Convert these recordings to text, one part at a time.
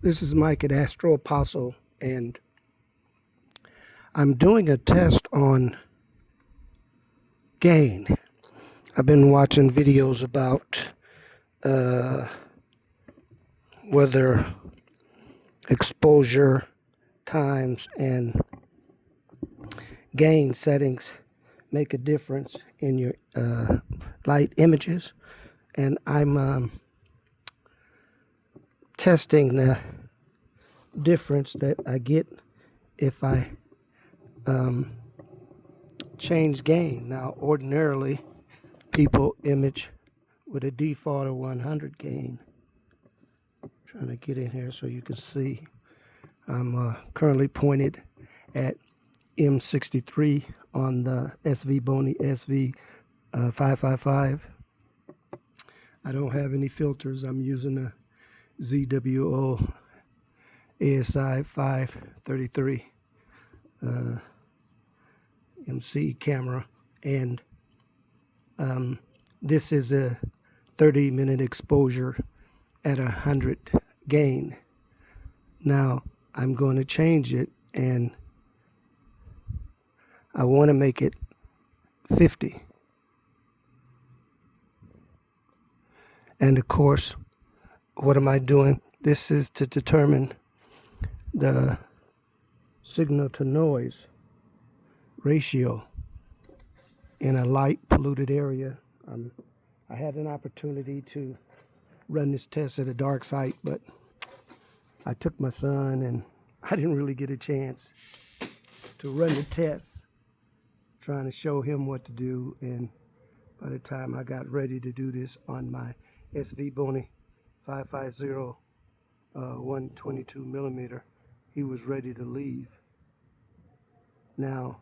This is Mike at Astro Apostle, and I'm doing a test on gain. I've been watching videos about whether exposure times and gain settings make a difference in your light images, and I'm testing the difference that I get if I change gain. Now, ordinarily, people image with a default of 100 gain. Trying to get in here so you can see. I'm currently pointed at M63 on the SV-Bony SV555. I don't have any filters. I'm using a ZWO ASI 533 MC camera, and this is a 30-minute exposure at 100 gain. Now I'm going to change it, and I want to make it 50. And of course, what am I doing? This is to determine the signal to noise ratio in a light polluted area. I had an opportunity to run this test at a dark site, but I took my son and I didn't really get a chance to run the test, trying to show him what to do. And by the time I got ready to do this on my SV-Bony 550 122 millimeter, he was ready to leave. Now,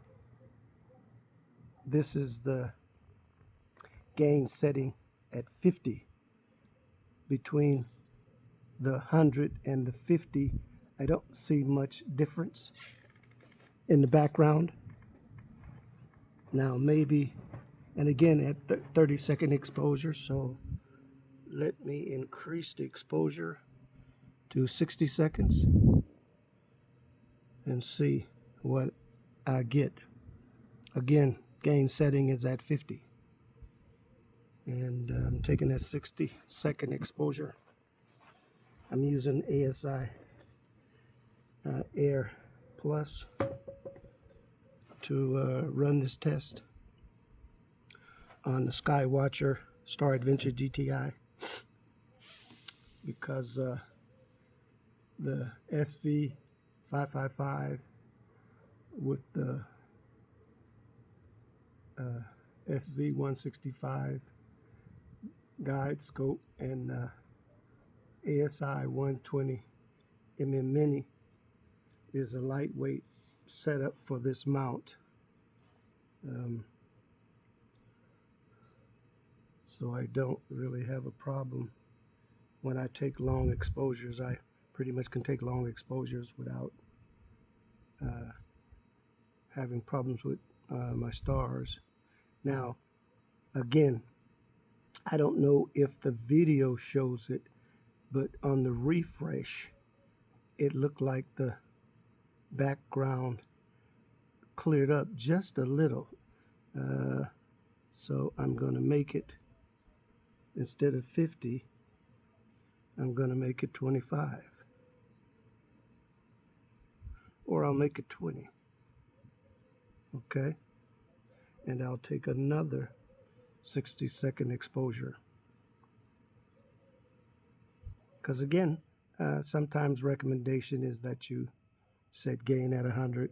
this is the gain setting at 50. Between the 100 and the 50, I don't see much difference in the background. Now maybe, and again at 30-second exposure, so let me increase the exposure to 60 seconds and see what I get. Again, gain setting is at 50. And I'm taking a 60-second exposure. I'm using ASI Air Plus to run this test on the Skywatcher Star Adventure GTI, because the SV555 with the SV165 guide scope and ASI 120 Mini is a lightweight setup for this mount. So I don't really have a problem when I take long exposures. I pretty much can take long exposures without having problems with my stars. Now, again, I don't know if the video shows it, but on the refresh, it looked like the background cleared up just a little. So I'm going to make it, instead of 50, I'm going to make it 25. Or I'll make it 20. Okay? And I'll take another 60-second exposure. Because again, sometimes recommendation is that you set gain at 100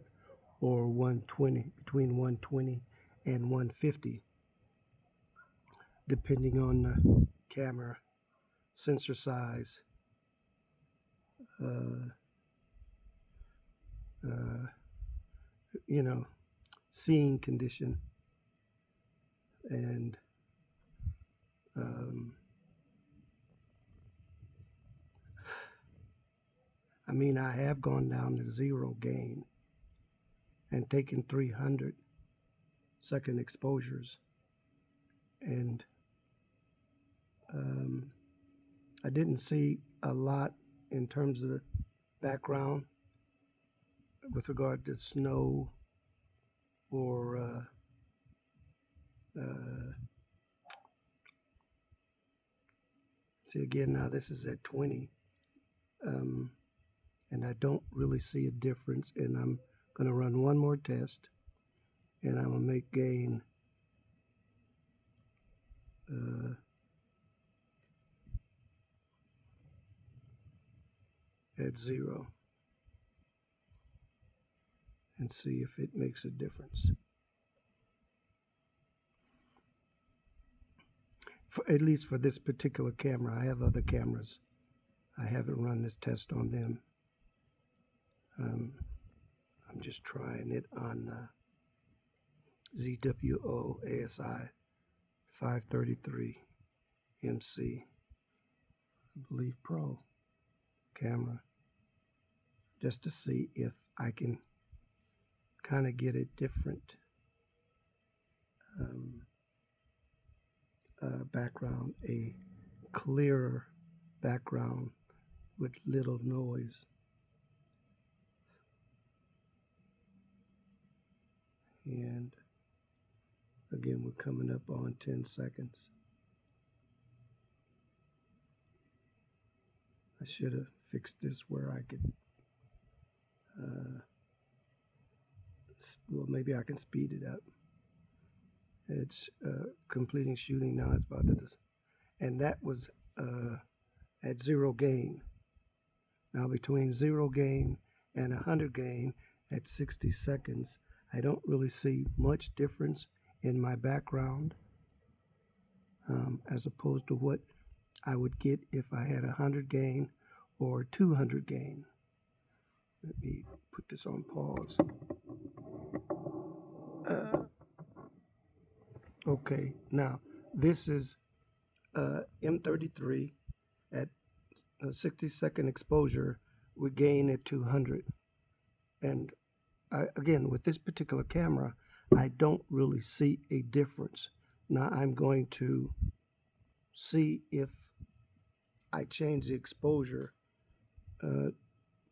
or 120, between 120 and 150, depending on the camera, sensor size, seeing condition, and I mean, I have gone down to 0 gain and taken 300-second exposures, and I didn't see a lot in terms of the background with regard to snow or see again now this is at 20, and I don't really see a difference, and I'm going to run one more test, and I'm going to make gain at 0 and see if it makes a difference. At least for this particular camera. I have other cameras. I haven't run this test on them. I'm just trying it on ZWO ASI 533 MC, I believe Pro camera, just to see if I can kind of get a different background, a clearer background with little noise. And again, we're coming up on 10 seconds. I should have fixed this where I could, well, maybe I can speed it up. It's completing shooting now. It's about to, and that was at 0 gain. Now between 0 gain and 100 gain at 60 seconds, I don't really see much difference in my background as opposed to what I would get if I had 100 gain or 200 gain. Let me put this on pause. Okay, now this is M33 at a 60-second exposure with gain at 200. And again, with this particular camera, I don't really see a difference. Now I'm going to see if I change the exposure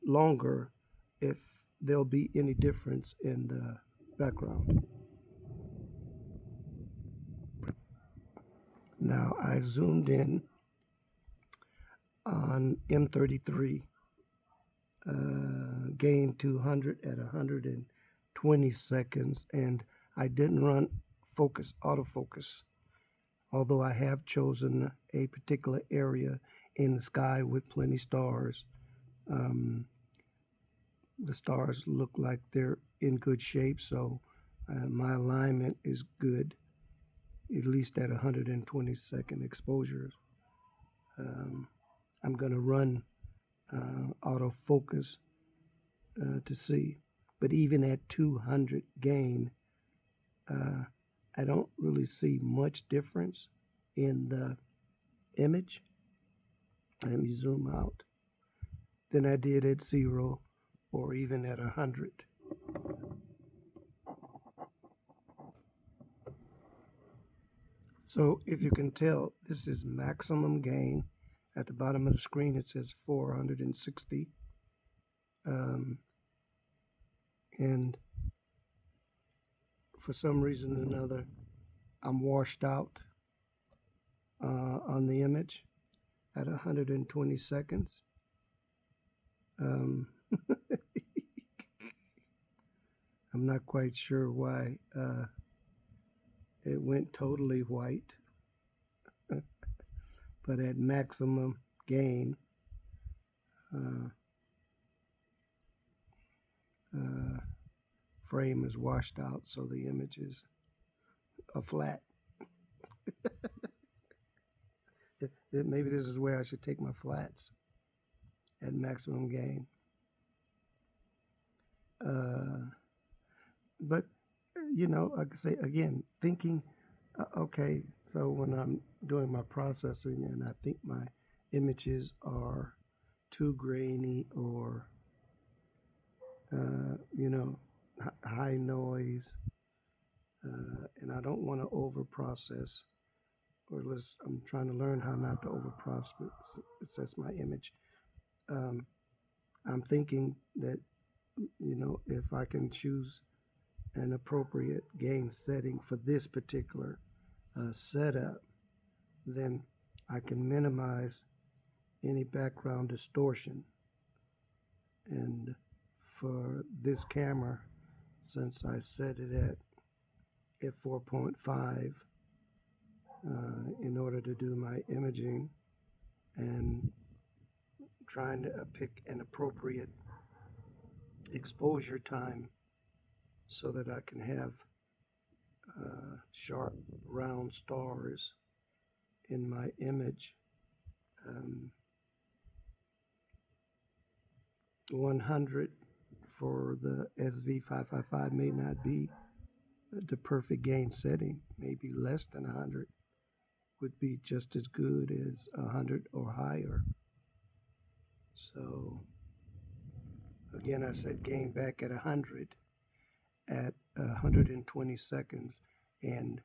longer, if there'll be any difference in the background. Now I zoomed in on M33, gain 200 at 120 seconds, and I didn't run focus, autofocus, although I have chosen a particular area in the sky with plenty stars. The stars look like they're in good shape, so my alignment is good, at least at 120-second exposures. I'm going to run autofocus to see. But even at 200 gain, I don't really see much difference in the image. Let me zoom out. Than I did at 0 or even at 100. So if you can tell, this is maximum gain. At the bottom of the screen it says 460. And for some reason or another, I'm washed out on the image at 120 seconds. I'm not quite sure why it went totally white, but at maximum gain, frame is washed out, so the image is flat. Maybe this is where I should take my flats at maximum gain. But, you know, like I say, again, thinking, okay, so when I'm doing my processing and I think my images are too grainy or, you know, high noise, and I don't want to over-process, or I'm trying to learn how not to over-process my image. I'm thinking that, if I can choose an appropriate gain setting for this particular setup, then I can minimize any background distortion. And for this camera, since I set it at f4.5 in order to do my imaging and trying to pick an appropriate exposure time so that I can have sharp round stars in my image. 100 for the SV555 may not be the perfect gain setting. Maybe less than 100 would be just as good as 100 or higher. So again, I set gain back at 100 at 120 seconds, and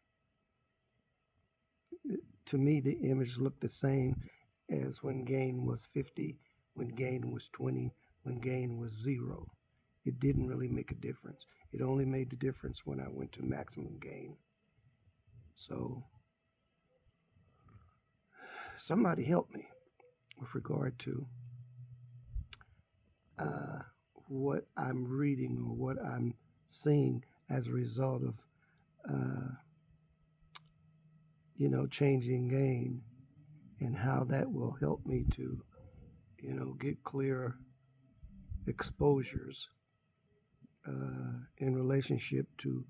to me the image looked the same as when gain was 50, when gain was 20, when gain was 0. It didn't really make a difference. It only made the difference when I went to maximum gain. So somebody help me with regard to what I'm reading or what I'm seeing as a result of changing gain, and how that will help me to get clearer exposures in relationship to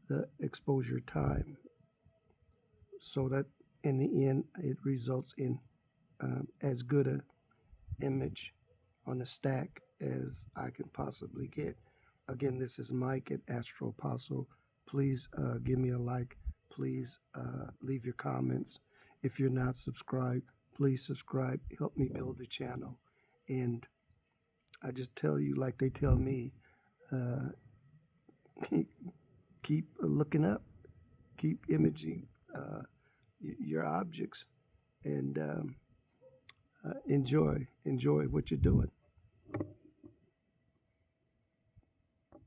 the exposure time, so that in the end it results in as good a image on the stack as I can possibly get. Again, this is Mike at Astro Apostle. Please give me a like. Please leave your comments. If you're not subscribed, please subscribe. Help me build the channel. And I just tell you, like they tell me, keep looking up, keep imaging your objects, and enjoy what you're doing.